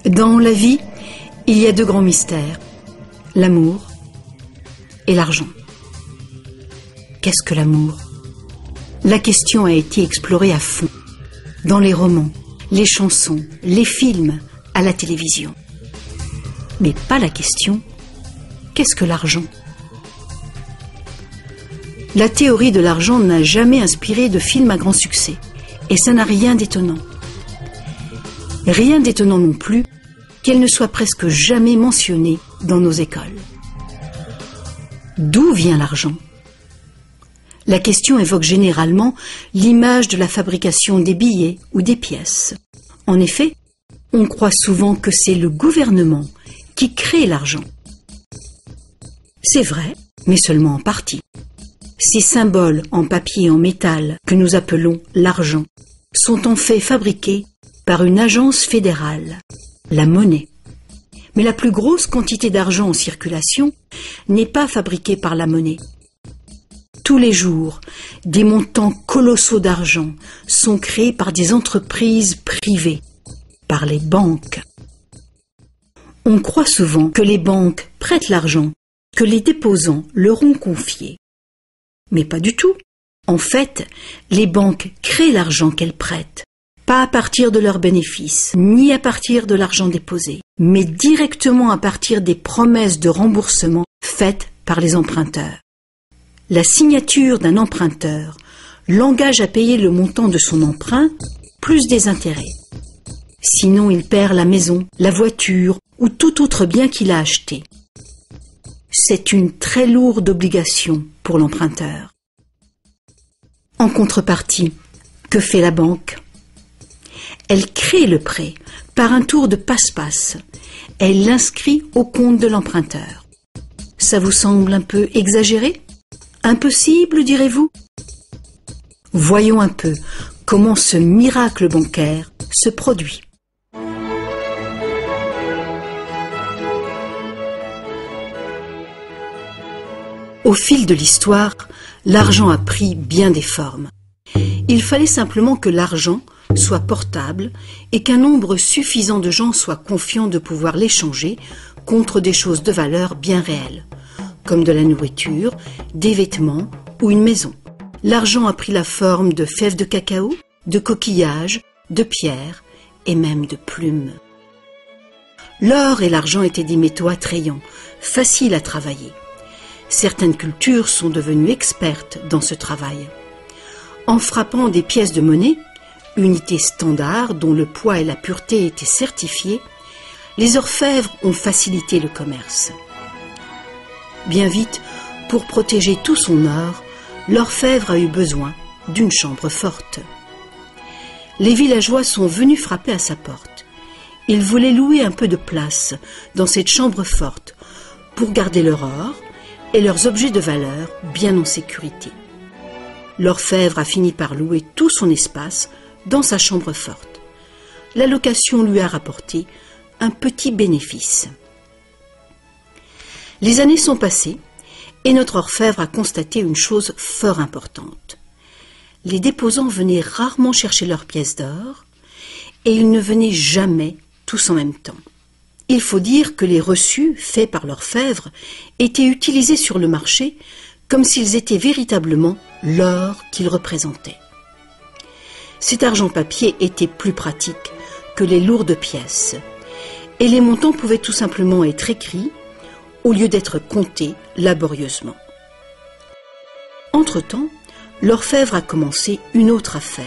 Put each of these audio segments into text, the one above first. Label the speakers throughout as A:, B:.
A: Dans la vie, il y a deux grands mystères, l'amour et l'argent. Qu'est-ce que l'amour? La question a été explorée à fond, dans les romans, les chansons, les films, à la télévision. Mais pas la question, qu'est-ce que l'argent? La théorie de l'argent n'a jamais inspiré de film à grand succès, et ça n'a rien d'étonnant. Rien d'étonnant non plus qu'elle ne soit presque jamais mentionnée dans nos écoles. D'où vient l'argent? La question évoque généralement l'image de la fabrication des billets ou des pièces. En effet, on croit souvent que c'est le gouvernement qui crée l'argent. C'est vrai, mais seulement en partie. Ces symboles en papier et en métal que nous appelons l'argent sont en fait fabriqués par une agence fédérale, la monnaie. Mais la plus grosse quantité d'argent en circulation n'est pas fabriquée par la monnaie. Tous les jours, des montants colossaux d'argent sont créés par des entreprises privées, par les banques. On croit souvent que les banques prêtent l'argent que les déposants leur ont confié. Mais pas du tout. En fait, les banques créent l'argent qu'elles prêtent, pas à partir de leurs bénéfices, ni à partir de l'argent déposé, mais directement à partir des promesses de remboursement faites par les emprunteurs. La signature d'un emprunteur l'engage à payer le montant de son emprunt plus des intérêts. Sinon, il perd la maison, la voiture ou tout autre bien qu'il a acheté. C'est une très lourde obligation pour l'emprunteur. En contrepartie, que fait la banque? Elle crée le prêt par un tour de passe-passe. Elle l'inscrit au compte de l'emprunteur. Ça vous semble un peu exagéré? Impossible, direz-vous? Voyons un peu comment ce miracle bancaire se produit. Au fil de l'histoire, l'argent a pris bien des formes. Il fallait simplement que l'argent soit portable et qu'un nombre suffisant de gens soient confiants de pouvoir l'échanger contre des choses de valeur bien réelles, comme de la nourriture, des vêtements ou une maison. L'argent a pris la forme de fèves de cacao, de coquillages, de pierres et même de plumes. L'or et l'argent étaient des métaux attrayants, faciles à travailler. Certaines cultures sont devenues expertes dans ce travail. En frappant des pièces de monnaie, unité standard dont le poids et la pureté étaient certifiés, les orfèvres ont facilité le commerce. Bien vite, pour protéger tout son or, l'orfèvre a eu besoin d'une chambre forte. Les villageois sont venus frapper à sa porte. Ils voulaient louer un peu de place dans cette chambre forte pour garder leur or et leurs objets de valeur bien en sécurité. L'orfèvre a fini par louer tout son espace dans sa chambre forte. La location lui a rapporté un petit bénéfice. Les années sont passées et notre orfèvre a constaté une chose fort importante. Les déposants venaient rarement chercher leurs pièces d'or et ils ne venaient jamais tous en même temps. Il faut dire que les reçus faits par l'orfèvre étaient utilisés sur le marché comme s'ils étaient véritablement l'or qu'ils représentaient. Cet argent papier était plus pratique que les lourdes pièces et les montants pouvaient tout simplement être écrits au lieu d'être comptés laborieusement. Entre-temps, l'orfèvre a commencé une autre affaire.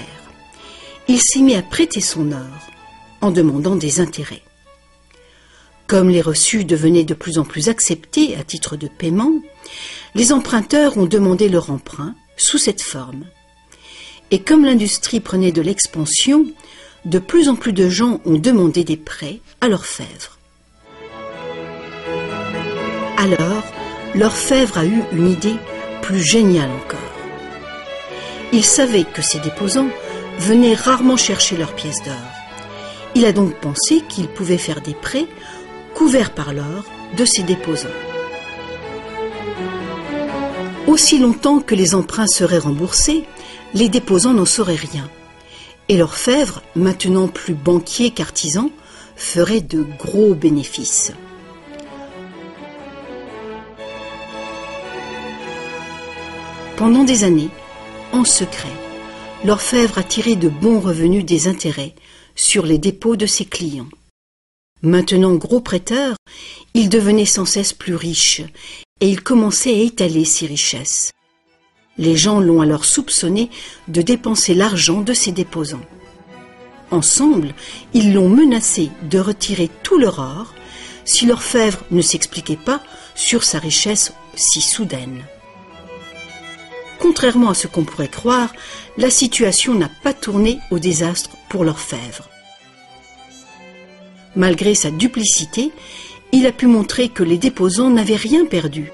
A: Il s'est mis à prêter son or en demandant des intérêts. Comme les reçus devenaient de plus en plus acceptés à titre de paiement, les emprunteurs ont demandé leur emprunt sous cette forme. Et comme l'industrie prenait de l'expansion, de plus en plus de gens ont demandé des prêts à l'orfèvre. Alors, l'orfèvre a eu une idée plus géniale encore. Il savait que ces déposants venaient rarement chercher leurs pièces d'or. Il a donc pensé qu'il pouvait faire des prêts couverts par l'or de ces déposants. Aussi longtemps que les emprunts seraient remboursés, les déposants n'en sauraient rien. Et l'orfèvre, maintenant plus banquier qu'artisan, feraient de gros bénéfices. Pendant des années, en secret, l'orfèvre a tiré de bons revenus des intérêts sur les dépôts de ses clients. Maintenant gros prêteur, il devenait sans cesse plus riche et il commençait à étaler ses richesses. Les gens l'ont alors soupçonné de dépenser l'argent de ses déposants. Ensemble, ils l'ont menacé de retirer tout leur or si l'orfèvre ne s'expliquait pas sur sa richesse si soudaine. Contrairement à ce qu'on pourrait croire, la situation n'a pas tourné au désastre pour l'orfèvre. Malgré sa duplicité, il a pu montrer que les déposants n'avaient rien perdu.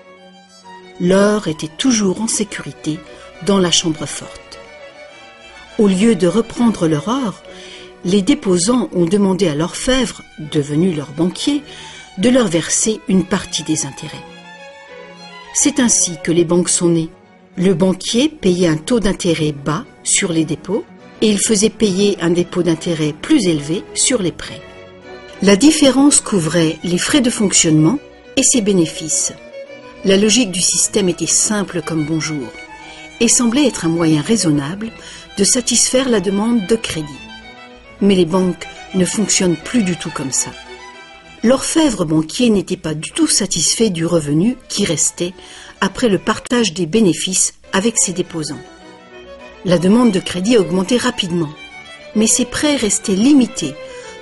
A: L'or était toujours en sécurité dans la chambre forte. Au lieu de reprendre leur or, les déposants ont demandé à l'orfèvre, devenu leur banquier, de leur verser une partie des intérêts. C'est ainsi que les banques sont nées. Le banquier payait un taux d'intérêt bas sur les dépôts et il faisait payer un dépôt d'intérêt plus élevé sur les prêts. La différence couvrait les frais de fonctionnement et ses bénéfices. La logique du système était simple comme bonjour et semblait être un moyen raisonnable de satisfaire la demande de crédit. Mais les banques ne fonctionnent plus du tout comme ça. L'orfèvre banquier n'était pas du tout satisfait du revenu qui restait après le partage des bénéfices avec ses déposants. La demande de crédit a augmenté rapidement, mais ses prêts restaient limités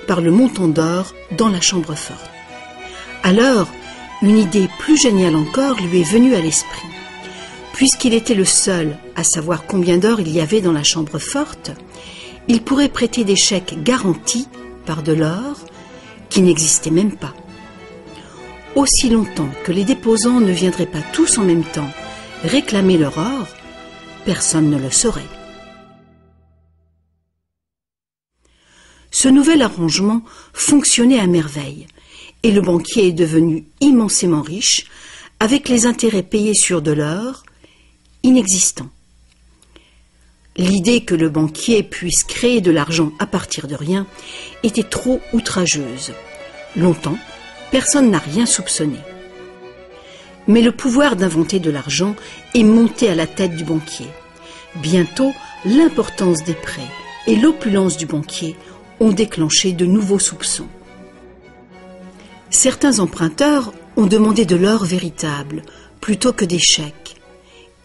A: par le montant d'or dans la chambre forte. Alors, une idée plus géniale encore lui est venue à l'esprit. Puisqu'il était le seul à savoir combien d'or il y avait dans la chambre forte, il pourrait prêter des chèques garantis par de l'or qui n'existait même pas. Aussi longtemps que les déposants ne viendraient pas tous en même temps réclamer leur or, personne ne le saurait. Ce nouvel arrangement fonctionnait à merveille et le banquier est devenu immensément riche avec les intérêts payés sur de l'or inexistant. L'idée que le banquier puisse créer de l'argent à partir de rien était trop outrageuse. Longtemps, personne n'a rien soupçonné. Mais le pouvoir d'inventer de l'argent est monté à la tête du banquier. Bientôt, l'importance des prêts et l'opulence du banquier ont déclenché de nouveaux soupçons. Certains emprunteurs ont demandé de l'or véritable plutôt que des chèques,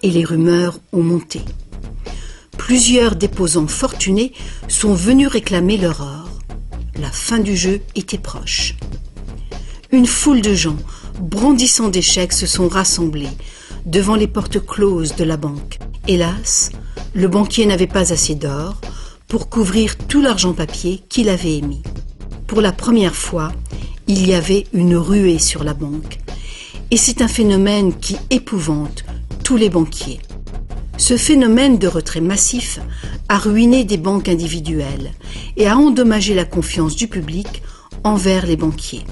A: et les rumeurs ont monté. Plusieurs déposants fortunés sont venus réclamer leur or. La fin du jeu était proche. Une foule de gens, brandissant des chèques, se sont rassemblés devant les portes closes de la banque. Hélas, le banquier n'avait pas assez d'or pour couvrir tout l'argent papier qu'il avait émis. Pour la première fois, il y avait une ruée sur la banque. Et c'est un phénomène qui épouvante tous les banquiers. Ce phénomène de retrait massif a ruiné des banques individuelles et a endommagé la confiance du public envers les banquiers.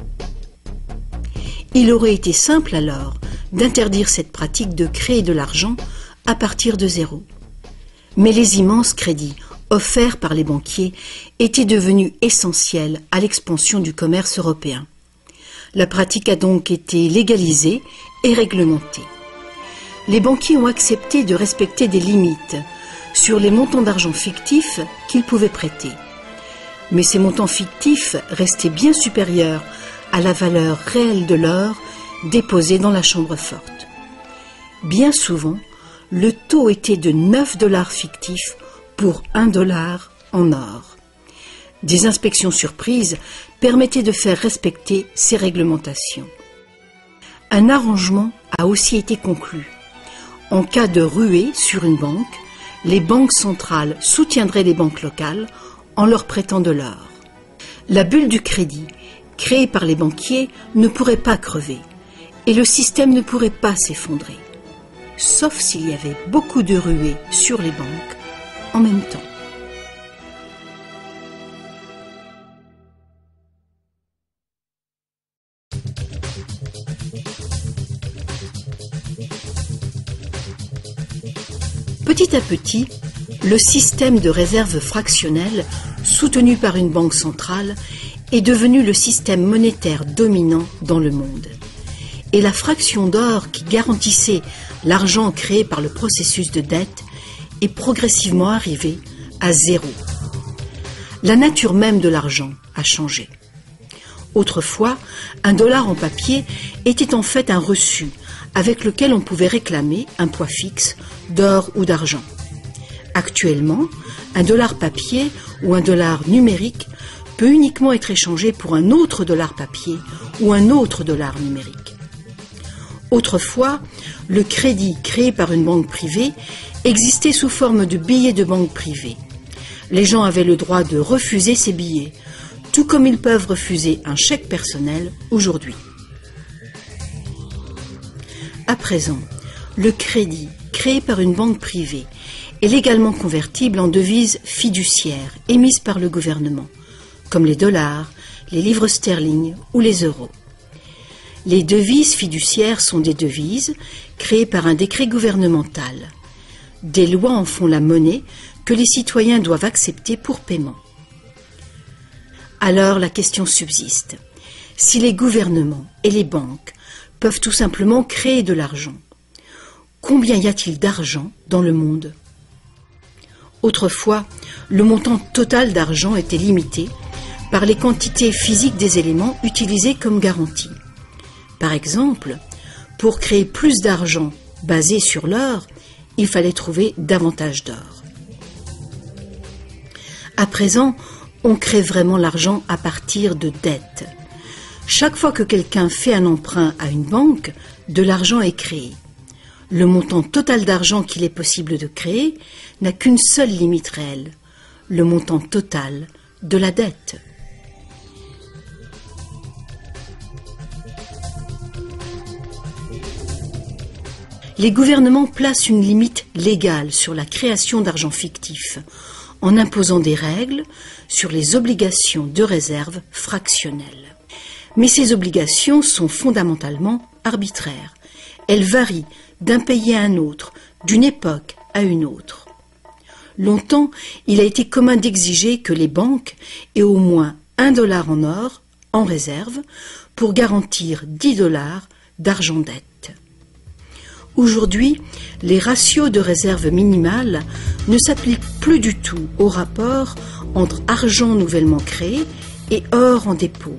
A: Il aurait été simple alors d'interdire cette pratique de créer de l'argent à partir de zéro. Mais les immenses crédits offerts par les banquiers étaient devenus essentiels à l'expansion du commerce européen. La pratique a donc été légalisée et réglementée. Les banquiers ont accepté de respecter des limites sur les montants d'argent fictifs qu'ils pouvaient prêter. Mais ces montants fictifs restaient bien supérieurs à la valeur réelle de l'or déposé dans la chambre forte. Bien souvent, le taux était de 9 $ fictifs pour 1 $ en or. Des inspections surprises permettaient de faire respecter ces réglementations. Un arrangement a aussi été conclu. En cas de ruée sur une banque, les banques centrales soutiendraient les banques locales en leur prêtant de l'or. La bulle du crédit, créée par les banquiers, ne pourrait pas crever et le système ne pourrait pas s'effondrer, sauf s'il y avait beaucoup de ruées sur les banques en même temps. Petit à petit, le système de réserve fractionnelle, soutenu par une banque centrale, est devenu le système monétaire dominant dans le monde. Et la fraction d'or qui garantissait l'argent créé par le processus de dette est progressivement arrivée à zéro. La nature même de l'argent a changé. Autrefois, un dollar en papier était en fait un reçu avec lequel on pouvait réclamer un poids fixe d'or ou d'argent. Actuellement, un dollar papier ou un dollar numérique peut uniquement être échangé pour un autre dollar papier ou un autre dollar numérique. Autrefois, le crédit créé par une banque privée existait sous forme de billets de banque privée. Les gens avaient le droit de refuser ces billets, tout comme ils peuvent refuser un chèque personnel aujourd'hui. À présent, le crédit créé par une banque privée est légalement convertible en devises fiduciaires émises par le gouvernement, comme les dollars, les livres sterling ou les euros. Les devises fiduciaires sont des devises créées par un décret gouvernemental. Des lois en font la monnaie que les citoyens doivent accepter pour paiement. Alors la question subsiste. Si les gouvernements et les banques peuvent tout simplement créer de l'argent, combien y a-t-il d'argent dans le monde ? Autrefois, le montant total d'argent était limité par les quantités physiques des éléments utilisés comme garantie. Par exemple, pour créer plus d'argent basé sur l'or, il fallait trouver davantage d'or. À présent, on crée vraiment l'argent à partir de dettes. Chaque fois que quelqu'un fait un emprunt à une banque, de l'argent est créé. Le montant total d'argent qu'il est possible de créer n'a qu'une seule limite réelle, le montant total de la dette. Les gouvernements placent une limite légale sur la création d'argent fictif, en imposant des règles sur les obligations de réserve fractionnelles. Mais ces obligations sont fondamentalement arbitraires. Elles varient d'un pays à un autre, d'une époque à une autre. Longtemps, il a été commun d'exiger que les banques aient au moins $1 en or, en réserve, pour garantir $10 d'argent dette. Aujourd'hui, les ratios de réserve minimale ne s'appliquent plus du tout au rapport entre argent nouvellement créé et or en dépôt.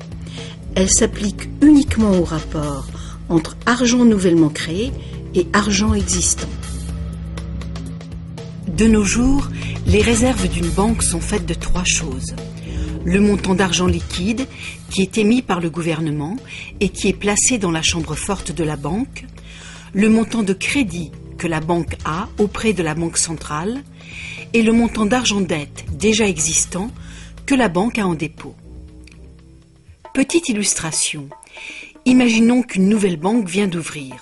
A: Elles s'appliquent uniquement au rapport entre argent nouvellement créé et argent existant. De nos jours, les réserves d'une banque sont faites de 3 choses. Le montant d'argent liquide qui est émis par le gouvernement et qui est placé dans la chambre forte de la banque, le montant de crédit que la banque a auprès de la banque centrale et le montant d'argent dette déjà existant que la banque a en dépôt. Petite illustration, imaginons qu'une nouvelle banque vient d'ouvrir.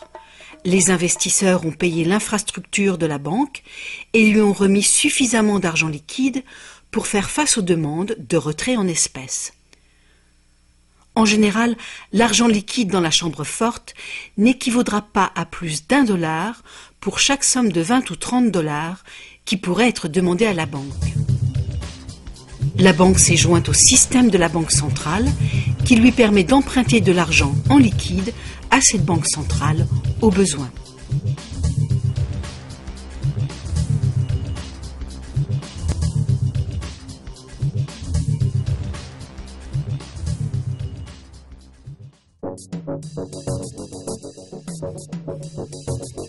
A: Les investisseurs ont payé l'infrastructure de la banque et lui ont remis suffisamment d'argent liquide pour faire face aux demandes de retrait en espèces. En général, l'argent liquide dans la chambre forte n'équivaudra pas à plus d'$1 pour chaque somme de 20 ou $30 qui pourrait être demandée à la banque. La banque s'est jointe au système de la banque centrale qui lui permet d'emprunter de l'argent en liquide à cette banque centrale au besoin.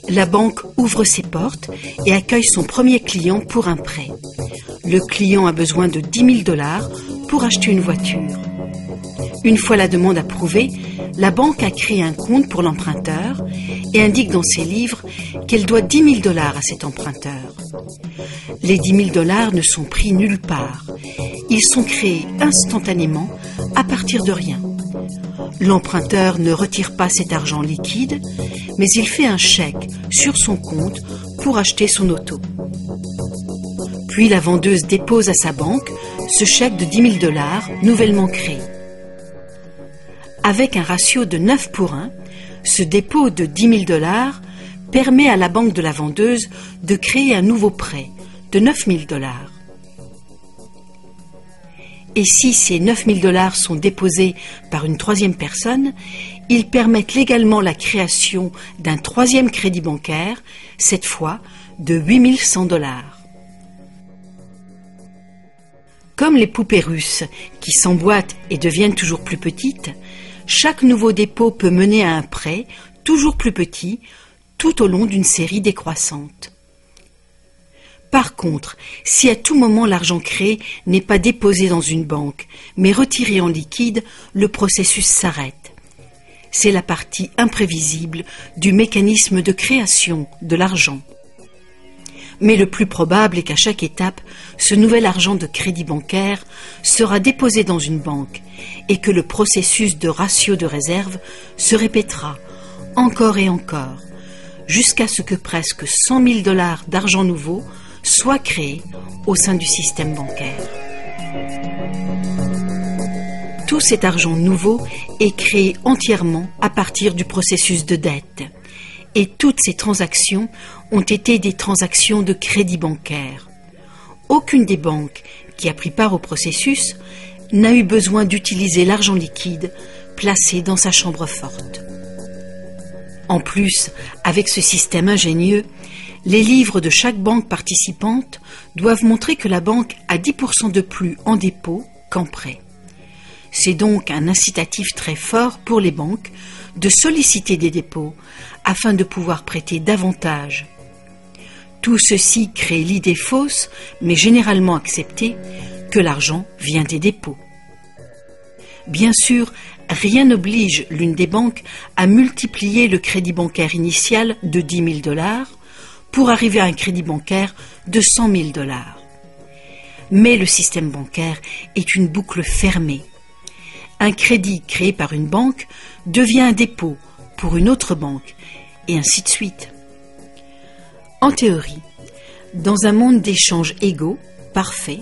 A: La banque ouvre ses portes et accueille son premier client pour un prêt. Le client a besoin de $10 000 pour acheter une voiture. Une fois la demande approuvée, la banque a créé un compte pour l'emprunteur et indique dans ses livres qu'elle doit $10 000 à cet emprunteur. Les $10 000 ne sont pris nulle part. Ils sont créés instantanément à partir de rien. L'emprunteur ne retire pas cet argent liquide, mais il fait un chèque sur son compte pour acheter son auto. Puis la vendeuse dépose à sa banque ce chèque de $10 000 nouvellement créé. Avec un ratio de 9:1, ce dépôt de $10 000 permet à la banque de la vendeuse de créer un nouveau prêt de $9 000. Et si ces 9 000 $ sont déposés par une troisième personne, ils permettent légalement la création d'un troisième crédit bancaire, cette fois de 8 100 $. Comme les poupées russes qui s'emboîtent et deviennent toujours plus petites, chaque nouveau dépôt peut mener à un prêt toujours plus petit tout au long d'une série décroissante. Par contre, si à tout moment l'argent créé n'est pas déposé dans une banque, mais retiré en liquide, le processus s'arrête. C'est la partie imprévisible du mécanisme de création de l'argent. Mais le plus probable est qu'à chaque étape, ce nouvel argent de crédit bancaire sera déposé dans une banque et que le processus de ratio de réserve se répétera encore et encore, jusqu'à ce que presque 100 000 $ d'argent nouveau soit créé au sein du système bancaire. Tout cet argent nouveau est créé entièrement à partir du processus de dette. Et toutes ces transactions ont été des transactions de crédit bancaire. Aucune des banques qui a pris part au processus n'a eu besoin d'utiliser l'argent liquide placé dans sa chambre forte. En plus, avec ce système ingénieux, les livres de chaque banque participante doivent montrer que la banque a 10% de plus en dépôt qu'en prêt. C'est donc un incitatif très fort pour les banques de solliciter des dépôts afin de pouvoir prêter davantage. Tout ceci crée l'idée fausse, mais généralement acceptée, que l'argent vient des dépôts. Bien sûr, rien n'oblige l'une des banques à multiplier le crédit bancaire initial de 10 000 $ pour arriver à un crédit bancaire de 100 000 $. Mais le système bancaire est une boucle fermée. Un crédit créé par une banque devient un dépôt pour une autre banque, et ainsi de suite. En théorie, dans un monde d'échanges égaux, parfait,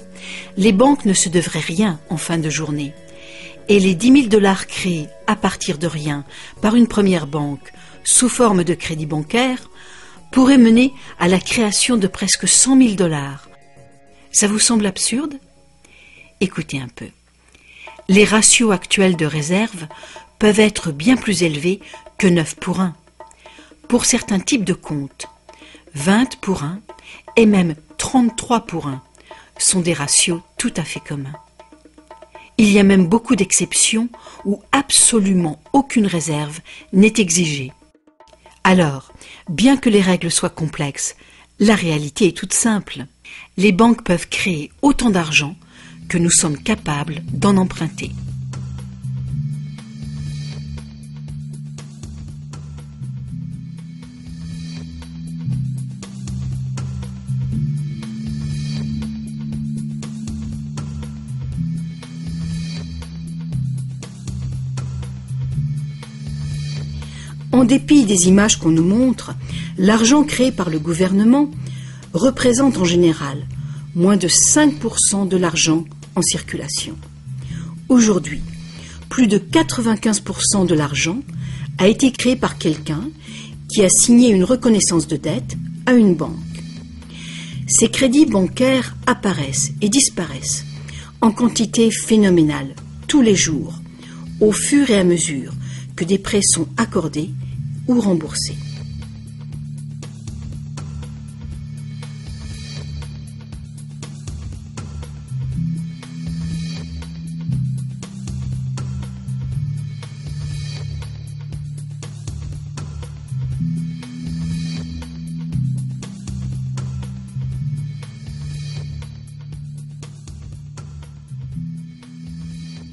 A: les banques ne se devraient rien en fin de journée. Et les 10 000 $ créés à partir de rien par une première banque sous forme de crédit bancaire pourraient mener à la création de presque 100 000 $. Ça vous semble absurde? Écoutez un peu. Les ratios actuels de réserve peuvent être bien plus élevés que 9 pour 1. Pour certains types de comptes, 20 pour 1 et même 33 pour 1 sont des ratios tout à fait communs. Il y a même beaucoup d'exceptions où absolument aucune réserve n'est exigée. Alors, bien que les règles soient complexes, la réalité est toute simple. Les banques peuvent créer autant d'argent que nous sommes capables d'en emprunter. En dépit des images qu'on nous montre, l'argent créé par le gouvernement représente en général moins de 5% de l'argent en circulation. Aujourd'hui, plus de 95% de l'argent a été créé par quelqu'un qui a signé une reconnaissance de dette à une banque. Ces crédits bancaires apparaissent et disparaissent en quantité phénoménale tous les jours, au fur et à mesure que des prêts sont accordés ou remboursés.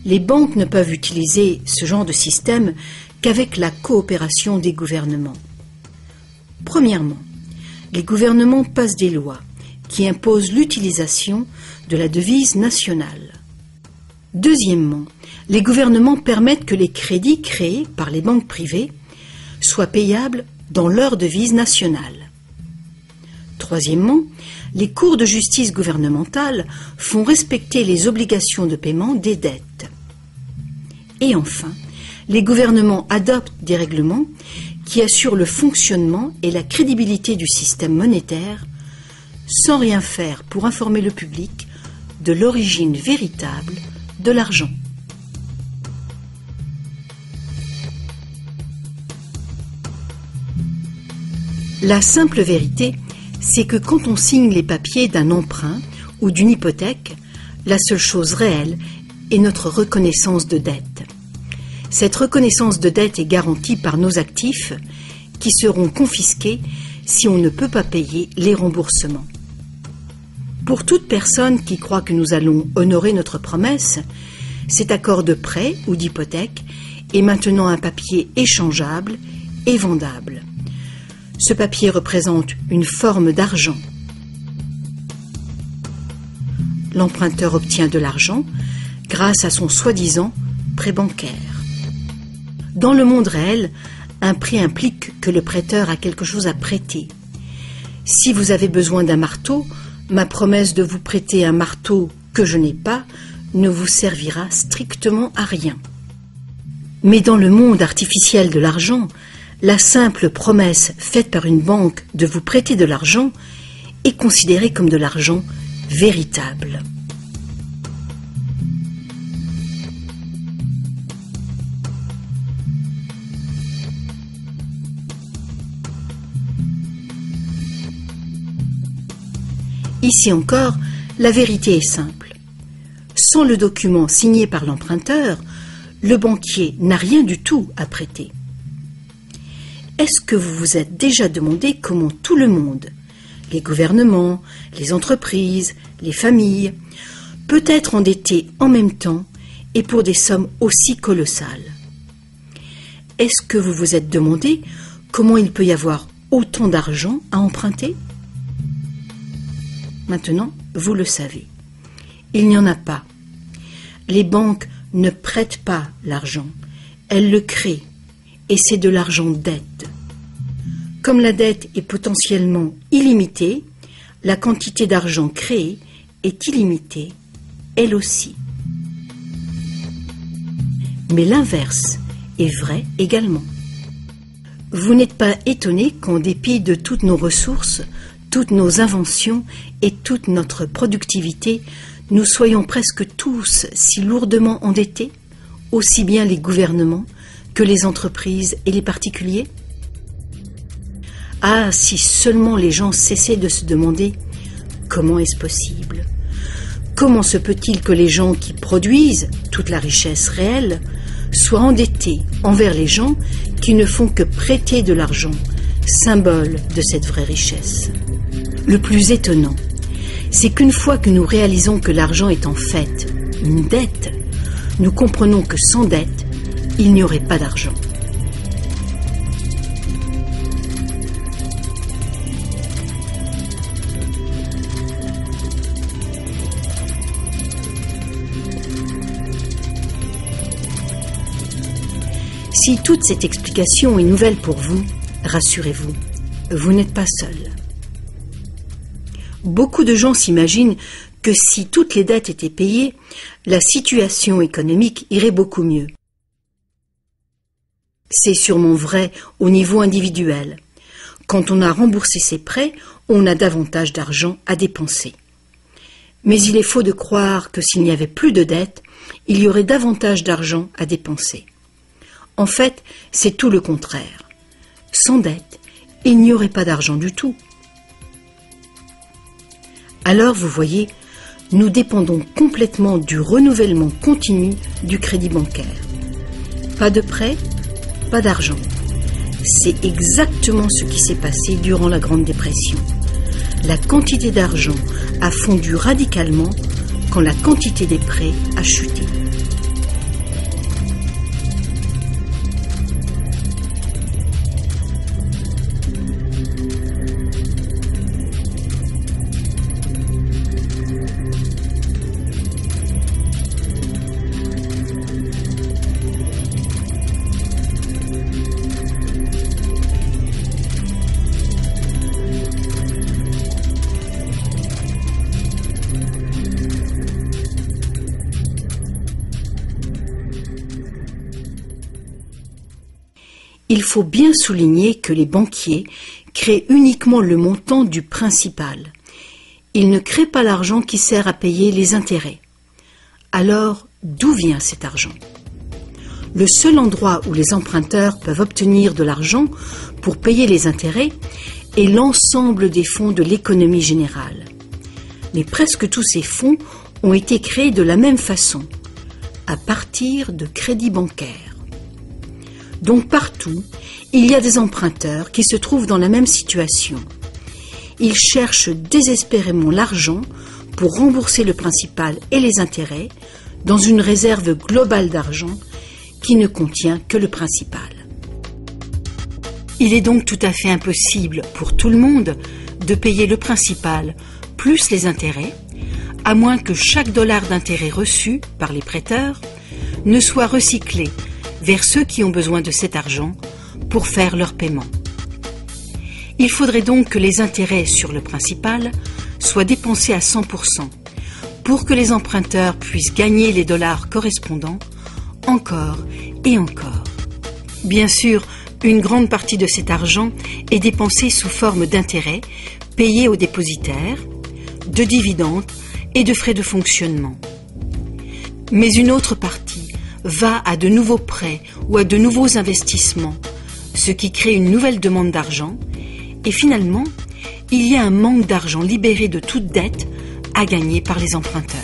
A: Les banques ne peuvent utiliser ce genre de système qu'avec la coopération des gouvernements. Premièrement, les gouvernements passent des lois qui imposent l'utilisation de la devise nationale. Deuxièmement, les gouvernements permettent que les crédits créés par les banques privées soient payables dans leur devise nationale. Troisièmement, les cours de justice gouvernementales font respecter les obligations de paiement des dettes. Et enfin, les gouvernements adoptent des règlements qui assurent le fonctionnement et la crédibilité du système monétaire sans rien faire pour informer le public de l'origine véritable de l'argent. La simple vérité, c'est que quand on signe les papiers d'un emprunt ou d'une hypothèque, la seule chose réelle est notre reconnaissance de dette. Cette reconnaissance de dette est garantie par nos actifs qui seront confisqués si on ne peut pas payer les remboursements. Pour toute personne qui croit que nous allons honorer notre promesse, cet accord de prêt ou d'hypothèque est maintenant un papier échangeable et vendable. Ce papier représente une forme d'argent. L'emprunteur obtient de l'argent grâce à son soi-disant prêt bancaire. Dans le monde réel, un prêt implique que le prêteur a quelque chose à prêter. Si vous avez besoin d'un marteau, ma promesse de vous prêter un marteau que je n'ai pas ne vous servira strictement à rien. Mais dans le monde artificiel de l'argent, la simple promesse faite par une banque de vous prêter de l'argent est considérée comme de l'argent véritable. Ici encore, la vérité est simple. Sans le document signé par l'emprunteur, le banquier n'a rien du tout à prêter. Est-ce que vous vous êtes déjà demandé comment tout le monde, les gouvernements, les entreprises, les familles, peut être endetté en même temps et pour des sommes aussi colossales? Est-ce que vous vous êtes demandé comment il peut y avoir autant d'argent à emprunter? Maintenant, vous le savez. Il n'y en a pas. Les banques ne prêtent pas l'argent. Elles le créent. Et c'est de l'argent dette. Comme la dette est potentiellement illimitée, la quantité d'argent créée est illimitée, elle aussi. Mais l'inverse est vrai également. Vous n'êtes pas étonné qu'en dépit de toutes nos ressources, toutes nos inventions et toute notre productivité, nous soyons presque tous si lourdement endettés, aussi bien les gouvernements que les entreprises et les particuliers? Ah, si seulement les gens cessaient de se demander comment est-ce possible? Comment se peut-il que les gens qui produisent toute la richesse réelle soient endettés envers les gens qui ne font que prêter de l'argent, symbole de cette vraie richesse? Le plus étonnant, c'est qu'une fois que nous réalisons que l'argent est en fait une dette, nous comprenons que sans dette, il n'y aurait pas d'argent. Si toute cette explication est nouvelle pour vous, rassurez-vous, vous n'êtes pas seul. Beaucoup de gens s'imaginent que si toutes les dettes étaient payées, la situation économique irait beaucoup mieux. C'est sûrement vrai au niveau individuel. Quand on a remboursé ses prêts, on a davantage d'argent à dépenser. Mais il est faux de croire que s'il n'y avait plus de dettes, il y aurait davantage d'argent à dépenser. En fait, c'est tout le contraire. Sans dette, il n'y aurait pas d'argent du tout. Alors, vous voyez, nous dépendons complètement du renouvellement continu du crédit bancaire. Pas de prêt, pas d'argent. C'est exactement ce qui s'est passé durant la Grande Dépression. La quantité d'argent a fondu radicalement quand la quantité des prêts a chuté. Il faut bien souligner que les banquiers créent uniquement le montant du principal. Ils ne créent pas l'argent qui sert à payer les intérêts. Alors, d'où vient cet argent. Le seul endroit où les emprunteurs peuvent obtenir de l'argent pour payer les intérêts est l'ensemble des fonds de l'économie générale. Mais presque tous ces fonds ont été créés de la même façon, à partir de crédits bancaires. Donc partout, il y a des emprunteurs qui se trouvent dans la même situation. Ils cherchent désespérément l'argent pour rembourser le principal et les intérêts dans une réserve globale d'argent qui ne contient que le principal. Il est donc tout à fait impossible pour tout le monde de payer le principal plus les intérêts, à moins que chaque dollar d'intérêt reçu par les prêteurs ne soit recyclé vers ceux qui ont besoin de cet argent pour faire leur paiement. Il faudrait donc que les intérêts sur le principal soient dépensés à 100% pour que les emprunteurs puissent gagner les dollars correspondants encore et encore. Bien sûr, une grande partie de cet argent est dépensée sous forme d'intérêts payés aux dépositaires, de dividendes et de frais de fonctionnement. Mais une autre partie va à de nouveaux prêts ou à de nouveaux investissements, ce qui crée une nouvelle demande d'argent, et finalement, il y a un manque d'argent libéré de toute dette à gagner par les emprunteurs.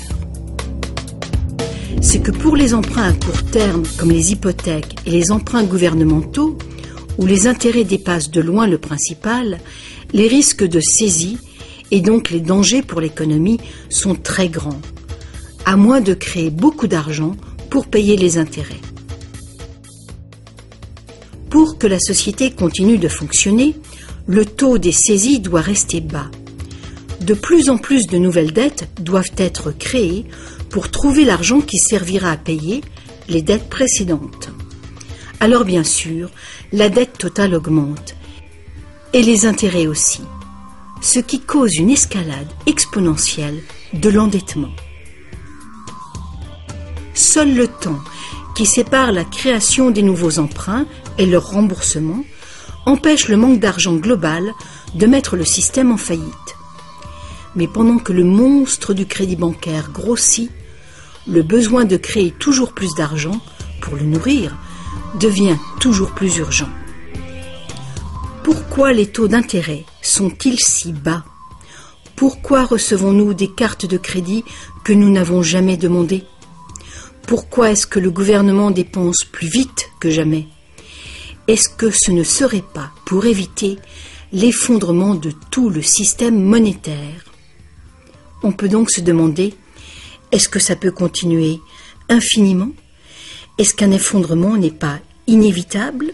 A: C'est que pour les emprunts à court terme, comme les hypothèques et les emprunts gouvernementaux, où les intérêts dépassent de loin le principal, les risques de saisie et donc les dangers pour l'économie sont très grands, à moins de créer beaucoup d'argent pour payer les intérêts. Pour que la société continue de fonctionner, le taux des saisies doit rester bas. De plus en plus de nouvelles dettes doivent être créées pour trouver l'argent qui servira à payer les dettes précédentes. Alors bien sûr, la dette totale augmente, et les intérêts aussi, ce qui cause une escalade exponentielle de l'endettement. Seul le temps qui sépare la création des nouveaux emprunts et leur remboursement empêche le manque d'argent global de mettre le système en faillite. Mais pendant que le monstre du crédit bancaire grossit, le besoin de créer toujours plus d'argent pour le nourrir devient toujours plus urgent. Pourquoi les taux d'intérêt sont-ils si bas? Pourquoi recevons-nous des cartes de crédit que nous n'avons jamais demandées? Pourquoi est-ce que le gouvernement dépense plus vite que jamais? Est-ce que ce ne serait pas pour éviter l'effondrement de tout le système monétaire? On peut donc se demander, est-ce que ça peut continuer infiniment? Est-ce qu'un effondrement n'est pas inévitable?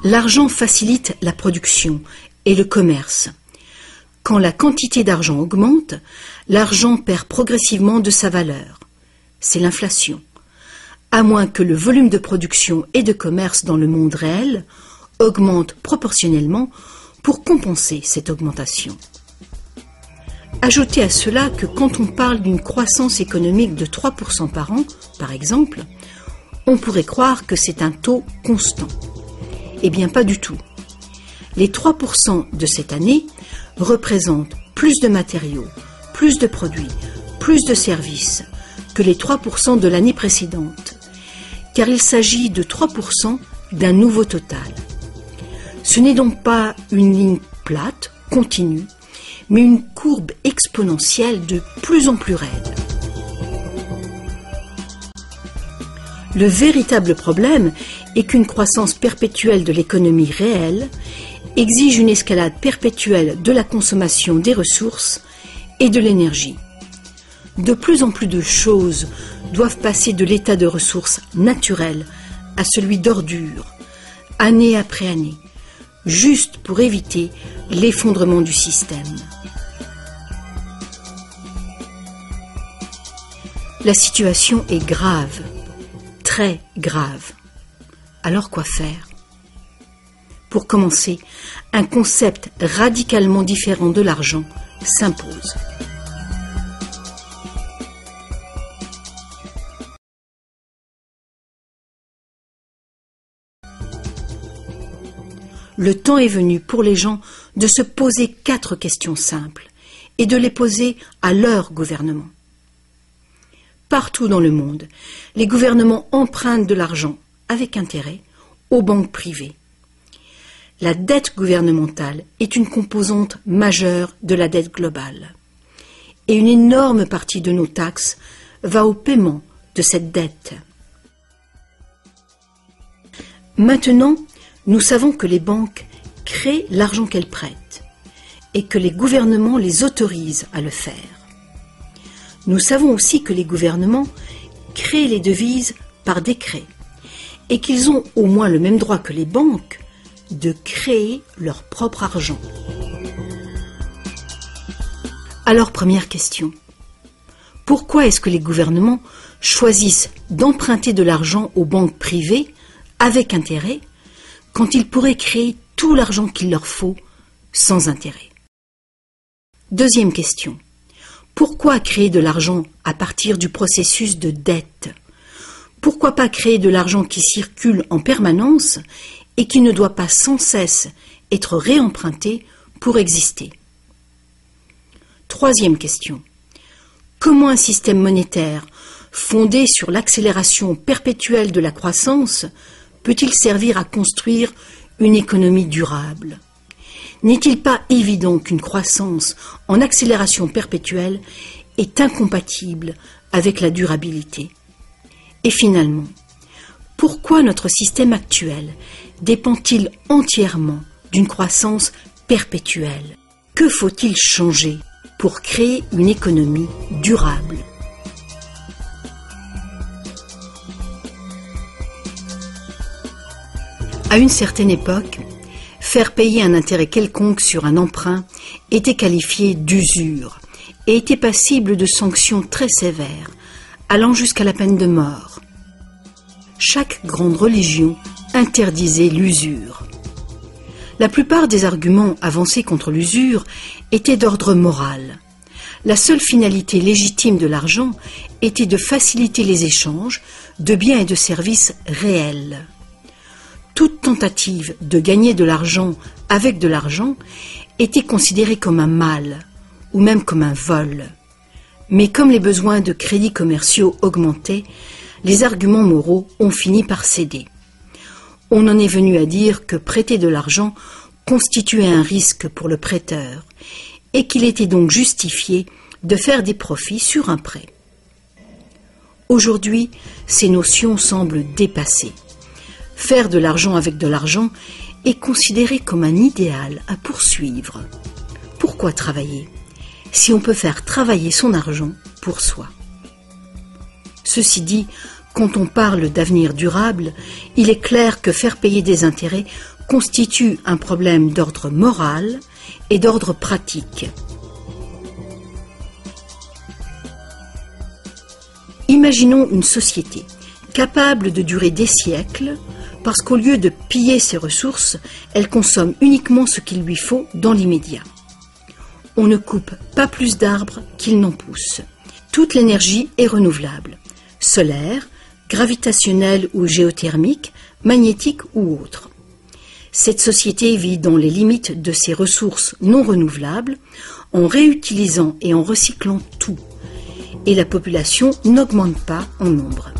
A: L'argent facilite la production et le commerce. Quand la quantité d'argent augmente, l'argent perd progressivement de sa valeur. C'est l'inflation. À moins que le volume de production et de commerce dans le monde réel augmente proportionnellement pour compenser cette augmentation. Ajoutez à cela que quand on parle d'une croissance économique de 3% par an, par exemple, on pourrait croire que c'est un taux constant. Eh bien, pas du tout. Les 3% de cette année représentent plus de matériaux, plus de produits, plus de services que les 3% de l'année précédente, car il s'agit de 3% d'un nouveau total. Ce n'est donc pas une ligne plate, continue, mais une courbe exponentielle de plus en plus raide. Le véritable problème est qu'une croissance perpétuelle de l'économie réelle exige une escalade perpétuelle de la consommation des ressources et de l'énergie. De plus en plus de choses doivent passer de l'état de ressources naturelles à celui d'ordures, année après année, juste pour éviter l'effondrement du système. La situation est grave, très grave. Alors quoi faire? Pour commencer, un concept radicalement différent de l'argent s'impose. Le temps est venu pour les gens de se poser 4 questions simples et de les poser à leur gouvernement. Partout dans le monde, les gouvernements empruntent de l'argent avec intérêt aux banques privées. La dette gouvernementale est une composante majeure de la dette globale. Et une énorme partie de nos taxes va au paiement de cette dette. Maintenant, nous savons que les banques créent l'argent qu'elles prêtent et que les gouvernements les autorisent à le faire. Nous savons aussi que les gouvernements créent les devises par décret et qu'ils ont au moins le même droit que les banques de créer leur propre argent. Alors, première question. Pourquoi est-ce que les gouvernements choisissent d'emprunter de l'argent aux banques privées avec intérêt quand ils pourraient créer tout l'argent qu'il leur faut sans intérêt? Deuxième question. Pourquoi créer de l'argent à partir du processus de dette? Pourquoi pas créer de l'argent qui circule en permanence et qui ne doit pas sans cesse être réemprunté pour exister? Troisième question. Comment un système monétaire fondé sur l'accélération perpétuelle de la croissance peut-il servir à construire une économie durable? N'est-il pas évident qu'une croissance en accélération perpétuelle est incompatible avec la durabilité? Et finalement, pourquoi notre système actuel dépend-il entièrement d'une croissance perpétuelle? Que faut-il changer pour créer une économie durable? À une certaine époque, faire payer un intérêt quelconque sur un emprunt était qualifié d'usure et était passible de sanctions très sévères, allant jusqu'à la peine de mort. Chaque grande religion interdisait l'usure. La plupart des arguments avancés contre l'usure étaient d'ordre moral. La seule finalité légitime de l'argent était de faciliter les échanges de biens et de services réels. Toute tentative de gagner de l'argent avec de l'argent était considérée comme un mal, ou même comme un vol. Mais comme les besoins de crédits commerciaux augmentaient, les arguments moraux ont fini par céder. On en est venu à dire que prêter de l'argent constituait un risque pour le prêteur, et qu'il était donc justifié de faire des profits sur un prêt. Aujourd'hui, ces notions semblent dépassées. Faire de l'argent avec de l'argent est considéré comme un idéal à poursuivre. Pourquoi travailler si on peut faire travailler son argent pour soi? Ceci dit, quand on parle d'avenir durable, il est clair que faire payer des intérêts constitue un problème d'ordre moral et d'ordre pratique. Imaginons une société capable de durer des siècles parce qu'au lieu de piller ses ressources, elle consomme uniquement ce qu'il lui faut dans l'immédiat. On ne coupe pas plus d'arbres qu'il n'en pousse. Toute l'énergie est renouvelable, solaire, gravitationnelle ou géothermique, magnétique ou autre. Cette société vit dans les limites de ses ressources non renouvelables, en réutilisant et en recyclant tout. Et la population n'augmente pas en nombre.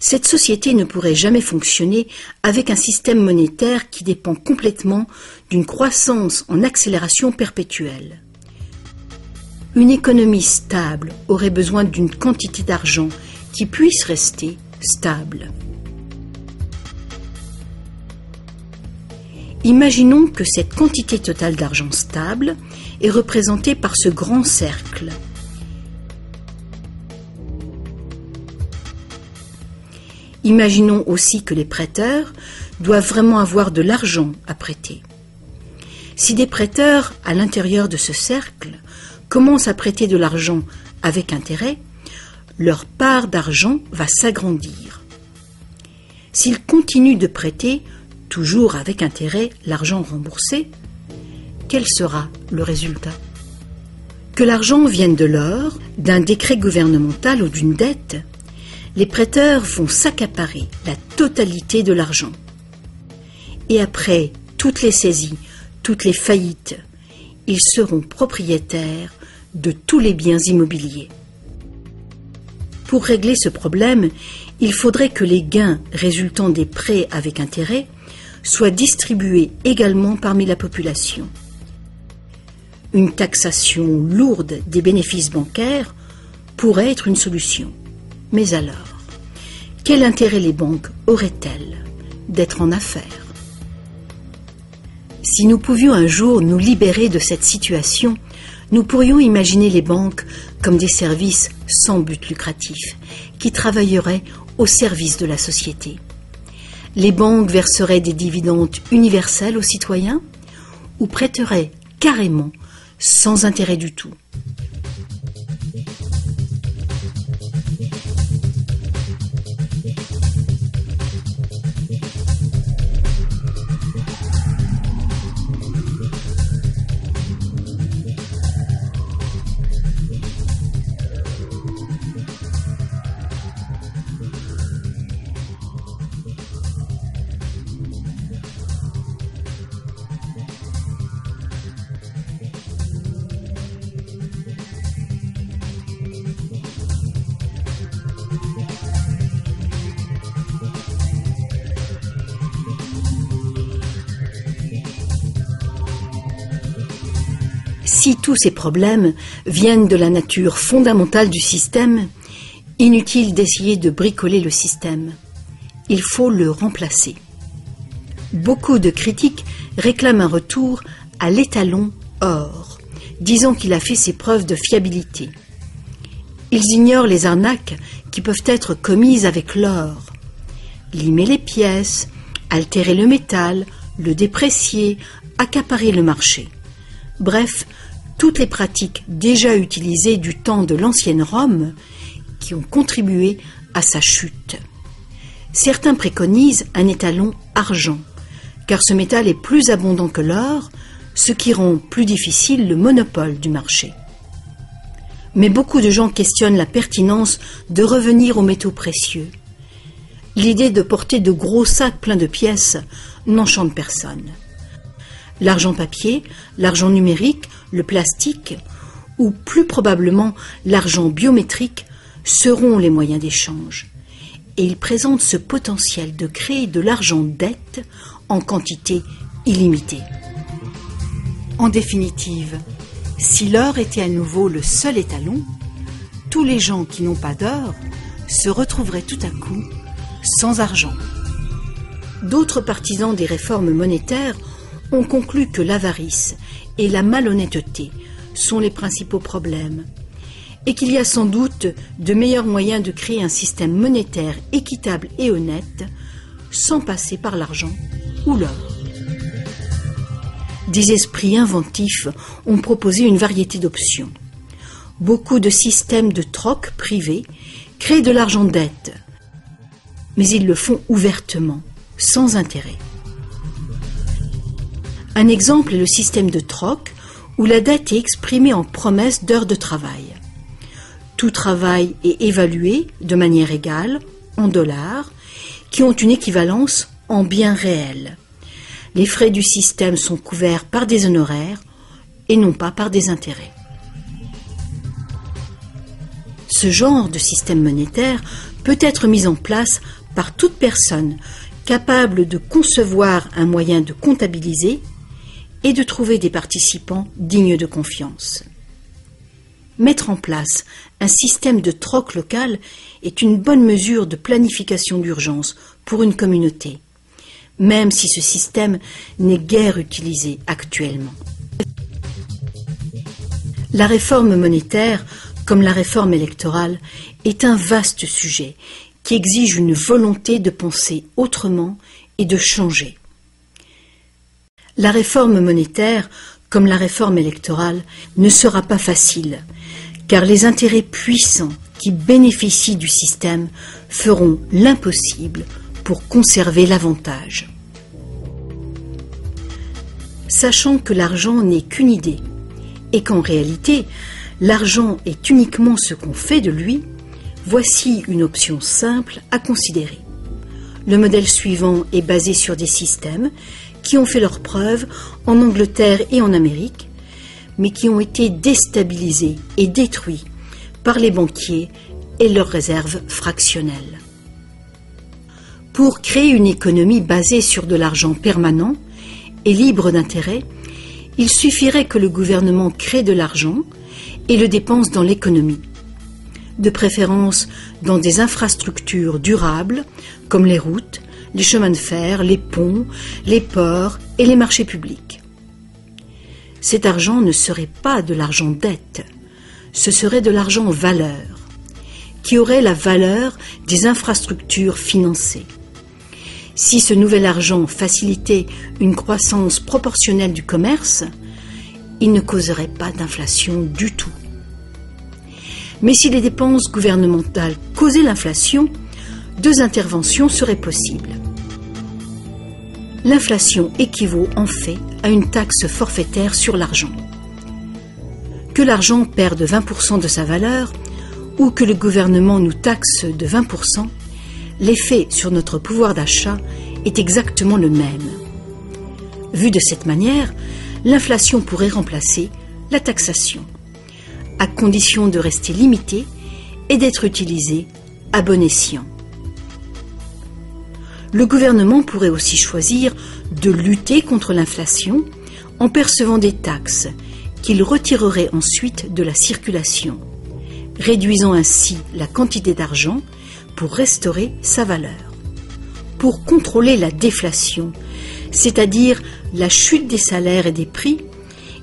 A: Cette société ne pourrait jamais fonctionner avec un système monétaire qui dépend complètement d'une croissance en accélération perpétuelle. Une économie stable aurait besoin d'une quantité d'argent qui puisse rester stable. Imaginons que cette quantité totale d'argent stable est représentée par ce grand cercle. Imaginons aussi que les prêteurs doivent vraiment avoir de l'argent à prêter. Si des prêteurs, à l'intérieur de ce cercle, commencent à prêter de l'argent avec intérêt, leur part d'argent va s'agrandir. S'ils continuent de prêter, toujours avec intérêt, l'argent remboursé, quel sera le résultat? Que l'argent vienne de l'or, d'un décret gouvernemental ou d'une dette, les prêteurs vont s'accaparer la totalité de l'argent. Et après toutes les saisies, toutes les faillites, ils seront propriétaires de tous les biens immobiliers. Pour régler ce problème, il faudrait que les gains résultant des prêts avec intérêt soient distribués également parmi la population. Une taxation lourde des bénéfices bancaires pourrait être une solution. Mais alors, quel intérêt les banques auraient-elles d'être en affaires? Si nous pouvions un jour nous libérer de cette situation, nous pourrions imaginer les banques comme des services sans but lucratif, qui travailleraient au service de la société. Les banques verseraient des dividendes universels aux citoyens ou prêteraient carrément sans intérêt du tout. Si tous ces problèmes viennent de la nature fondamentale du système, inutile d'essayer de bricoler le système. Il faut le remplacer. Beaucoup de critiques réclament un retour à l'étalon or, disant qu'il a fait ses preuves de fiabilité. Ils ignorent les arnaques qui peuvent être commises avec l'or. Limer les pièces, altérer le métal, le déprécier, accaparer le marché. Bref, toutes les pratiques déjà utilisées du temps de l'ancienne Rome qui ont contribué à sa chute. Certains préconisent un étalon argent, car ce métal est plus abondant que l'or, ce qui rend plus difficile le monopole du marché. Mais beaucoup de gens questionnent la pertinence de revenir aux métaux précieux. L'idée de porter de gros sacs pleins de pièces n'enchante personne. L'argent papier, l'argent numérique, le plastique, ou plus probablement l'argent biométrique, seront les moyens d'échange. Et ils présentent ce potentiel de créer de l'argent dette en quantité illimitée. En définitive, si l'or était à nouveau le seul étalon, tous les gens qui n'ont pas d'or se retrouveraient tout à coup sans argent. D'autres partisans des réformes monétaires ont conclu que l'avarice et la malhonnêteté sont les principaux problèmes et qu'il y a sans doute de meilleurs moyens de créer un système monétaire équitable et honnête sans passer par l'argent ou l'or. Des esprits inventifs ont proposé une variété d'options. Beaucoup de systèmes de troc privés créent de l'argent dette, mais ils le font ouvertement, sans intérêt. Un exemple est le système de troc où la dette est exprimée en promesse d'heures de travail. Tout travail est évalué de manière égale, en dollars, qui ont une équivalence en biens réels. Les frais du système sont couverts par des honoraires et non pas par des intérêts. Ce genre de système monétaire peut être mis en place par toute personne capable de concevoir un moyen de comptabiliser et de trouver des participants dignes de confiance. Mettre en place un système de troc local est une bonne mesure de planification d'urgence pour une communauté, même si ce système n'est guère utilisé actuellement. La réforme monétaire, comme la réforme électorale, est un vaste sujet qui exige une volonté de penser autrement et de changer. La réforme monétaire, comme la réforme électorale, ne sera pas facile, car les intérêts puissants qui bénéficient du système feront l'impossible pour conserver l'avantage. Sachant que l'argent n'est qu'une idée et qu'en réalité, l'argent est uniquement ce qu'on fait de lui, voici une option simple à considérer. Le modèle suivant est basé sur des systèmes qui ont fait leurs preuves en Angleterre et en Amérique, mais qui ont été déstabilisés et détruits par les banquiers et leurs réserves fractionnelles. Pour créer une économie basée sur de l'argent permanent et libre d'intérêt, il suffirait que le gouvernement crée de l'argent et le dépense dans l'économie, de préférence dans des infrastructures durables comme les routes, les chemins de fer, les ponts, les ports et les marchés publics. Cet argent ne serait pas de l'argent dette, ce serait de l'argent valeur, qui aurait la valeur des infrastructures financées. Si ce nouvel argent facilitait une croissance proportionnelle du commerce, il ne causerait pas d'inflation du tout. Mais si les dépenses gouvernementales causaient l'inflation, deux interventions seraient possibles. L'inflation équivaut en fait à une taxe forfaitaire sur l'argent. Que l'argent perde 20% de sa valeur ou que le gouvernement nous taxe de 20%, l'effet sur notre pouvoir d'achat est exactement le même. Vu de cette manière, l'inflation pourrait remplacer la taxation, à condition de rester limitée et d'être utilisée à bon escient. Le gouvernement pourrait aussi choisir de lutter contre l'inflation en percevant des taxes qu'il retirerait ensuite de la circulation, réduisant ainsi la quantité d'argent pour restaurer sa valeur. Pour contrôler la déflation, c'est-à-dire la chute des salaires et des prix,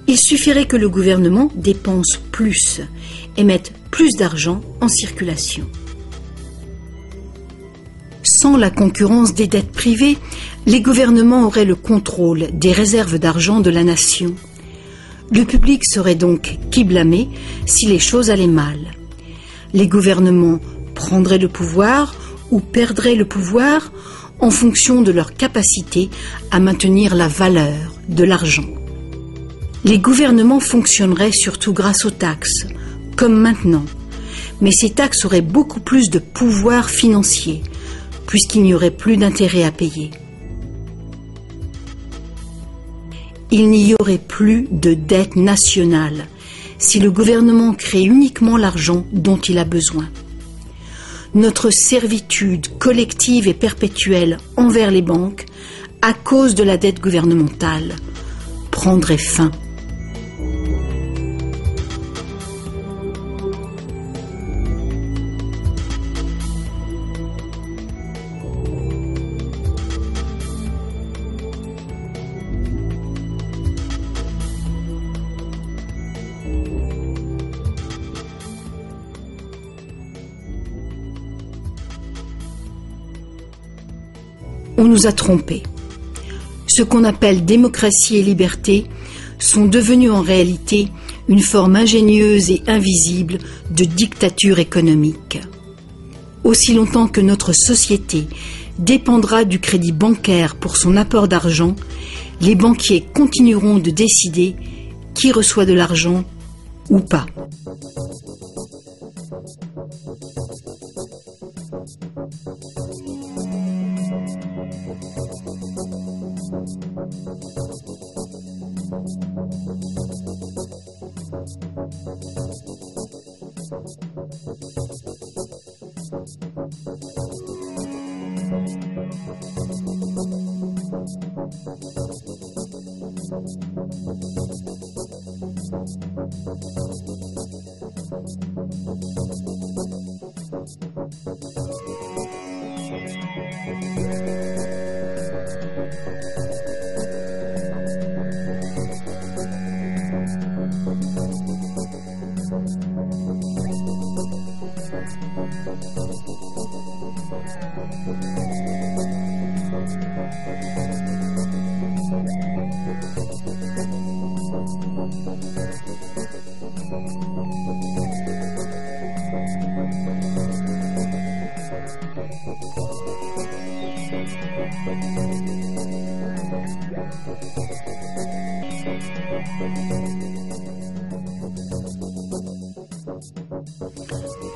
A: il suffirait que le gouvernement dépense plus et mette plus d'argent en circulation. Sans la concurrence des dettes privées, les gouvernements auraient le contrôle des réserves d'argent de la nation. Le public serait donc qui blâmer si les choses allaient mal. Les gouvernements prendraient le pouvoir ou perdraient le pouvoir en fonction de leur capacité à maintenir la valeur de l'argent. Les gouvernements fonctionneraient surtout grâce aux taxes, comme maintenant, mais ces taxes auraient beaucoup plus de pouvoir financier, puisqu'il n'y aurait plus d'intérêt à payer. Il n'y aurait plus de dette nationale si le gouvernement crée uniquement l'argent dont il a besoin. Notre servitude collective et perpétuelle envers les banques, à cause de la dette gouvernementale, prendrait fin. On nous a trompés. Ce qu'on appelle démocratie et liberté sont devenus en réalité une forme ingénieuse et invisible de dictature économique. Aussi longtemps que notre société dépendra du crédit bancaire pour son apport d'argent, les banquiers continueront de décider qui reçoit de l'argent ou pas.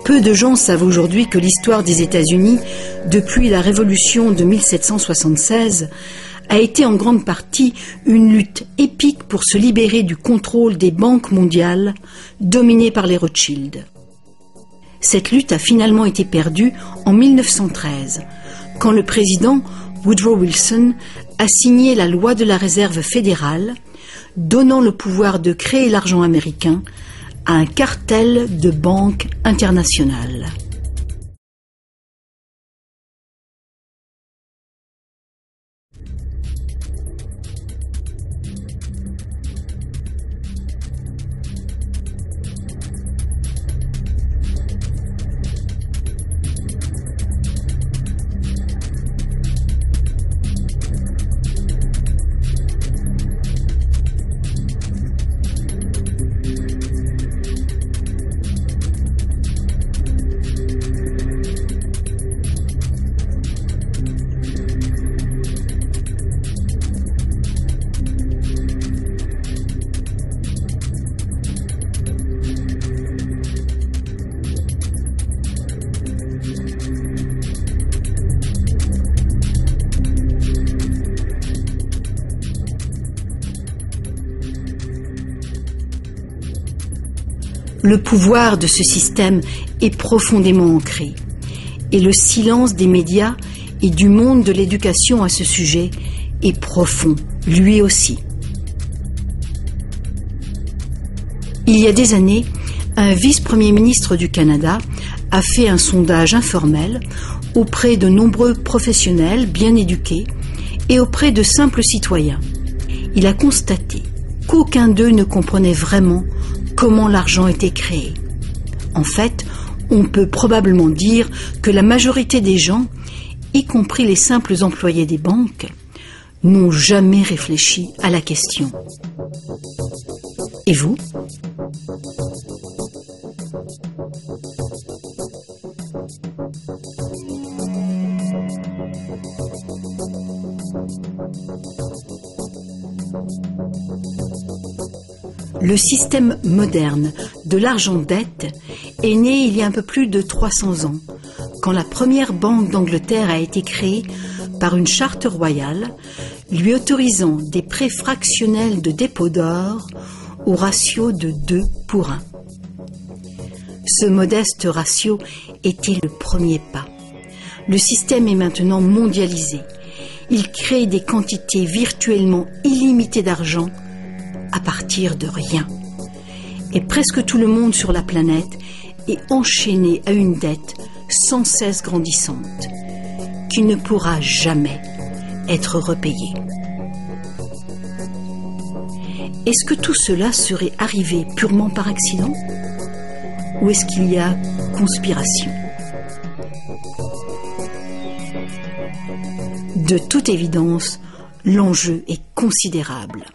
A: Peu de gens savent aujourd'hui que l'histoire des États-Unis, depuis la Révolution de 1776, a été en grande partie une lutte épique pour se libérer du contrôle des banques mondiales dominées par les Rothschild. Cette lutte a finalement été perdue en 1913, quand le président Woodrow Wilson a signé la loi de la réserve fédérale, donnant le pouvoir de créer l'argent américain à un cartel de banques internationales. Le pouvoir de ce système est profondément ancré, et le silence des médias et du monde de l'éducation à ce sujet est profond, lui aussi. Il y a des années, un vice-premier ministre du Canada a fait un sondage informel auprès de nombreux professionnels bien éduqués et auprès de simples citoyens. Il a constaté qu'aucun d'eux ne comprenait vraiment comment l'argent était créé. En fait, on peut probablement dire que la majorité des gens, y compris les simples employés des banques, n'ont jamais réfléchi à la question. Et vous ? Le système moderne de l'argent-dette est né il y a un peu plus de 300 ans, quand la première banque d'Angleterre a été créée par une charte royale, lui autorisant des prêts fractionnels de dépôt d'or au ratio de 2 pour 1. Ce modeste ratio était le premier pas. Le système est maintenant mondialisé. Il crée des quantités virtuellement illimitées d'argent à partir de rien. Et presque tout le monde sur la planète est enchaîné à une dette sans cesse grandissante, qui ne pourra jamais être repayée. Est-ce que tout cela serait arrivé purement par accident? Ou est-ce qu'il y a conspiration? De toute évidence, l'enjeu est considérable.